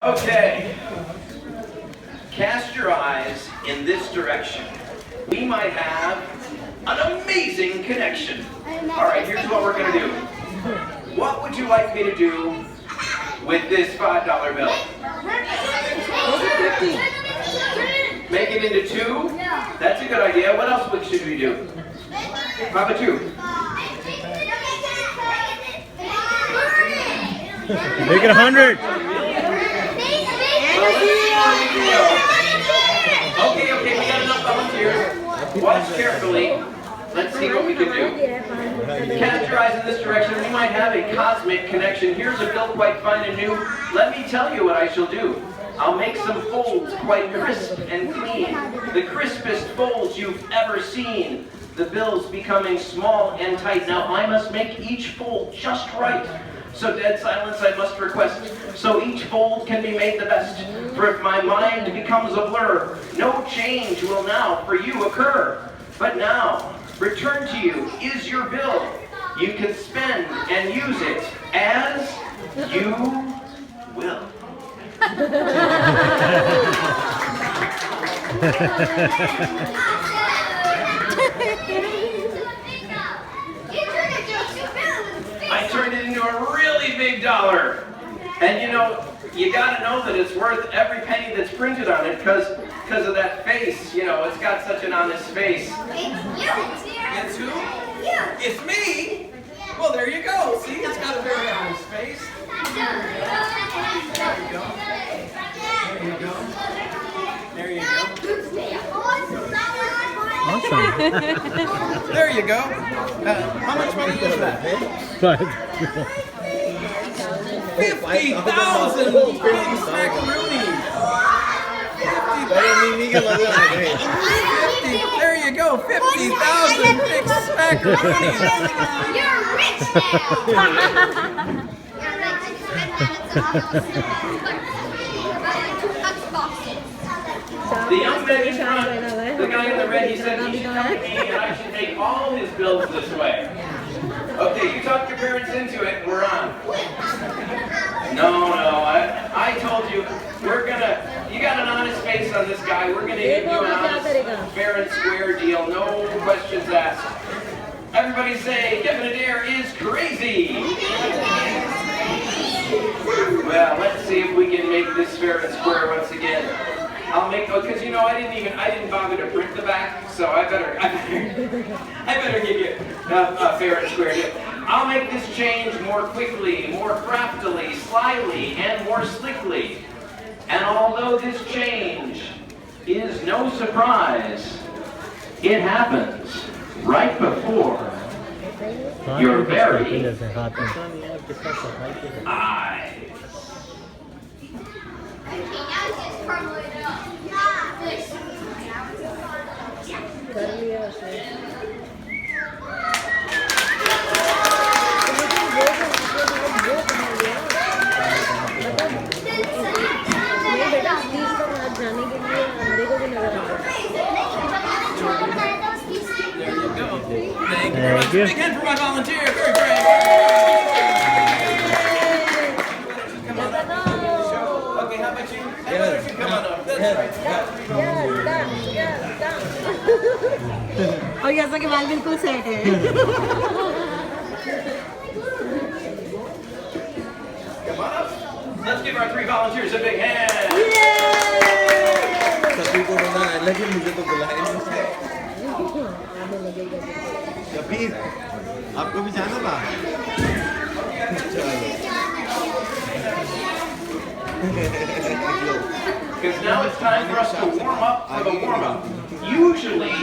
Okay, cast your eyes in this direction. We might have an amazing connection. All right, here's what we're gonna do. What would you like me to do with this $5 bill? Make it into two? That's a good idea. What else should we do? How about you? Make it 100. Okay, we got enough volunteers. Watch carefully. Let's see what we can do. Cast your eyes in this direction. We might have a cosmic connection. Here's a bill quite fine and new. Let me tell you what I shall do. I'll make some folds quite crisp and clean. The crispest folds you've ever seen. The bill's becoming small and tight. Now I must make each fold just right. So dead silence I must request, so each fold can be made the best. For if my mind becomes a blur, no change will now for you occur. But now, return to you is your bill. You can spend and use it as you will. I turned it into a really big dollar. And you know, you gotta know that it's worth every penny that's printed on it because of that face. You know, it's got such an honest face. It's who? It's me? Well, there you go. See, it's got a very honest face. There you go. Awesome. There you go. How much money is that? 50,000 big macaroonies. 50. There you go. 50,000 big macaroonies. You're rich now. The young man in front, the guy in the red, he said he should come to me and I should make all his bills this way. Okay, you talked your parents into it and we're on. No, I told you, you got an honest face on this guy. We're gonna give you an honest, fair and square deal. No questions asked. Everybody say, Kevin Adair is crazy. Well, let's see if we can make this fair and square once again. I'll make, because you know, I didn't bother to print the back, so I better give you a fair and square deal. I'll make this change more quickly, more craftily, slyly, and more slickly. And although this change is no surprise, it happens right before your very eyes. Thank you very much. Big hand for my volunteer. Very great. Come on up. Okay, how about you? Hey, why don't you come on up? That's right. और जैसा कि बाल बिल्कुल set है। Come on up. Let's give our 3 volunteers a big hand. सभी को रोना है, लेकिन मुझे तो बुलाया नहीं। कबीर, आपको भी जाना था? Because now it's time for us to warm up for the warm-up. Usually,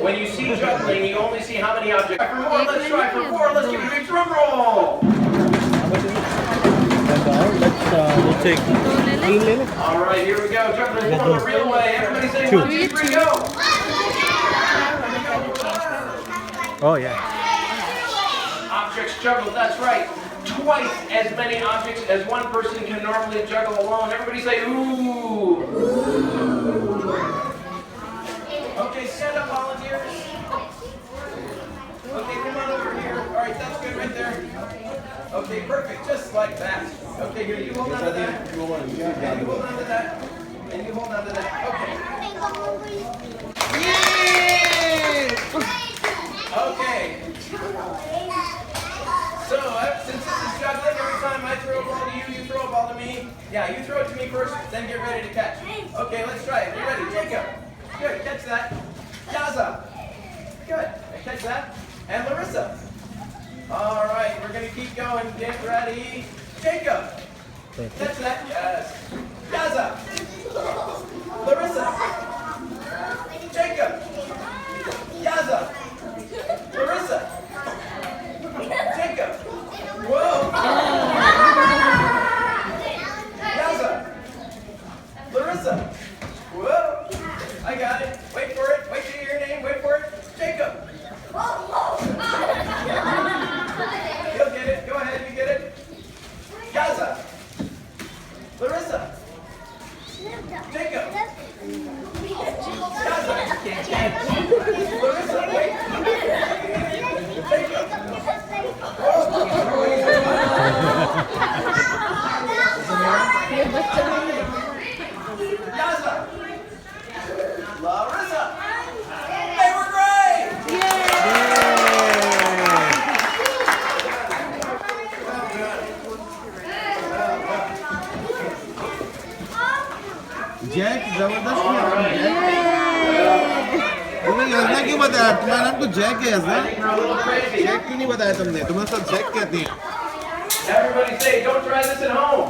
when you see juggling, you only see how many objects. For more, let's try for 4. Let's give it a big drum roll. We'll take 3 minutes. All right, here we go. Juggling for the real way. Everybody say 1, 2, 3, go. Oh yeah. Objects juggled, that's right. Twice as many objects as one person can normally juggle alone. Everybody say, ooh. Okay, stand up, volunteers. Okay, come on over here. All right, that's good right there. Okay, perfect, just like that. Okay, here, you hold on to that. And you hold on to that. And you hold on to that. Okay. Okay. So, since this is juggling, every time I throw a ball to you, you throw a ball to me. Yeah, you throw it to me first, then get ready to catch. Okay, let's try it. You ready? Jacob. Good, catch that. Yaza. Good, catch that. And Larissa. All right, we're going to keep going. Get ready. Jacob. Catch that. Yes. Yaza. Larissa. Jacob. Yaza. Larissa. Jacob. Whoa. Yaza. Larissa. Whoa. I got it. Wait for it. Wait to hear your name. Wait for it. Jacob. You'll get it. Go ahead. You get it. Yaza. Larissa. Jacob. Yaza. Larissa, wait. Jacob. Yaza. Larissa. They were great. Jack जबरदस्त किया आपने तुमने यजना क्यों बताया तुम्हारा नाम तो Jack है यजना I think we're a little crazy. Jack क्यों नहीं बताया तुमने तुम्हें सब जैक कहते हैं Everybody say, don't try this at home.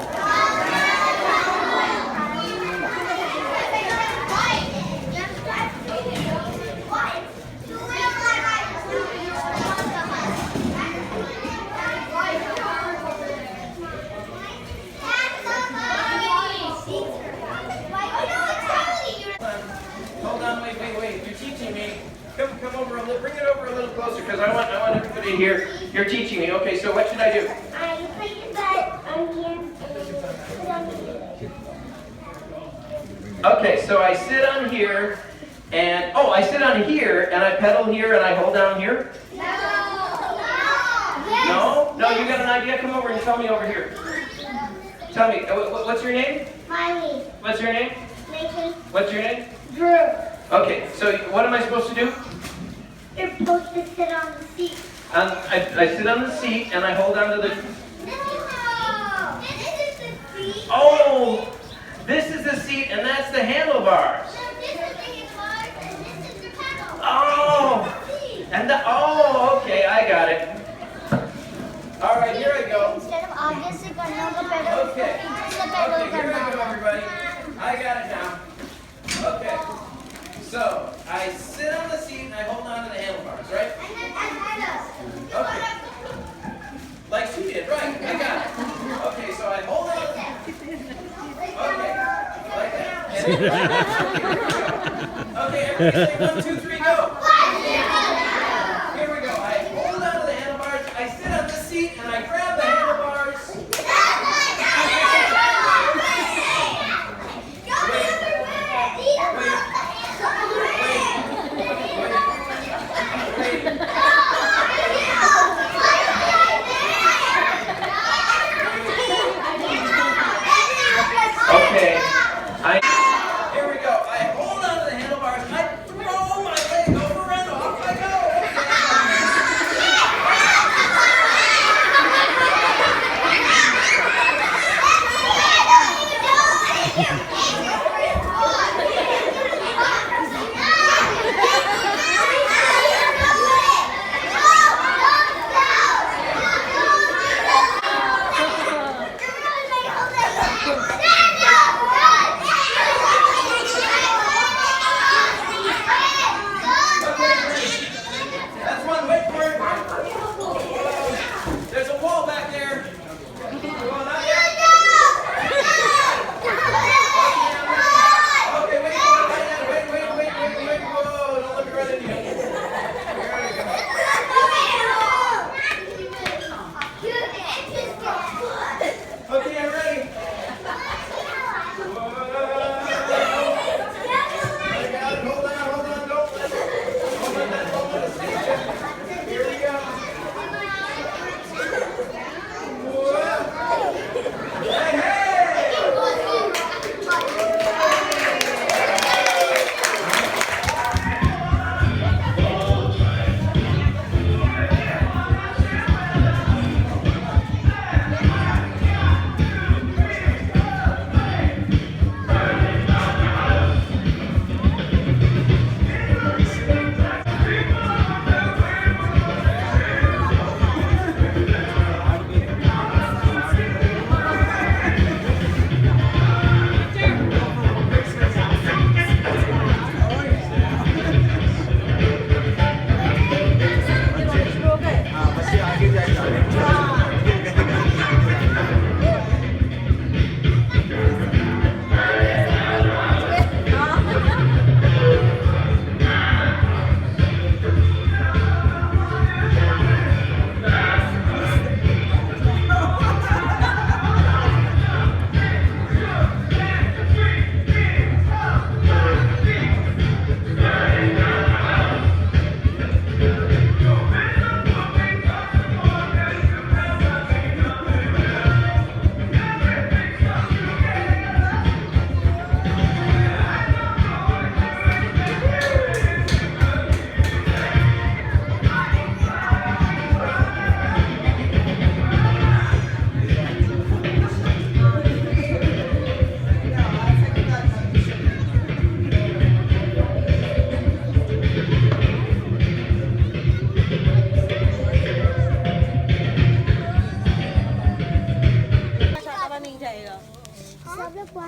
Hold on, wait. You're teaching me. Come over a little. Bring it over a little closer, because I want everybody to hear. You're teaching me. Okay, so what should I do? Okay, so I sit on here, and I sit on here, and I pedal here, and I hold down here. No, you got an idea? Come over and tell me over here. Tell me, what's your name? Miley. What's your name? Nikki. What's your name? Drew. Okay, so what am I supposed to do? You're supposed to sit on the seat. I sit on the seat and I hold onto the. No! This is the seat. Oh, this is the seat and that's the handlebars. No, this is the handlebars and this is the pedal. Oh, and okay, I got it. All right, here I go. Instead of आगे से करना होगा pedal, Okay. पीछे से pedal Okay, here करना I go, होगा. everybody. I got it now. Okay. So I sit on the seat and I hold on to the handlebars, right? Okay. Like she did, right? I got it. Okay, so I hold on. Okay. Like that. Okay, everybody say 1, 2, 3, go. Here we go. I hold on to the handlebars. I sit on the seat and I grab the handlebars. Okay. Here we go. I hold on to the handlebars. I throw my leg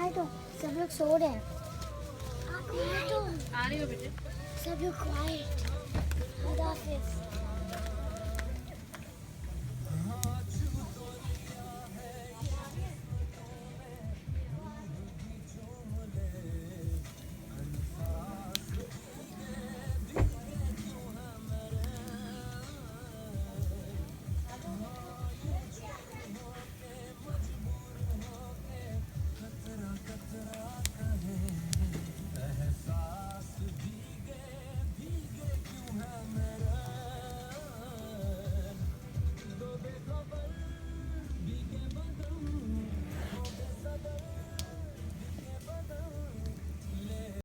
आए तो सब लोग सो रहे हैं आप आए तो आ रही हो बेटे सब लोग क्वाइट खुदा हाफिज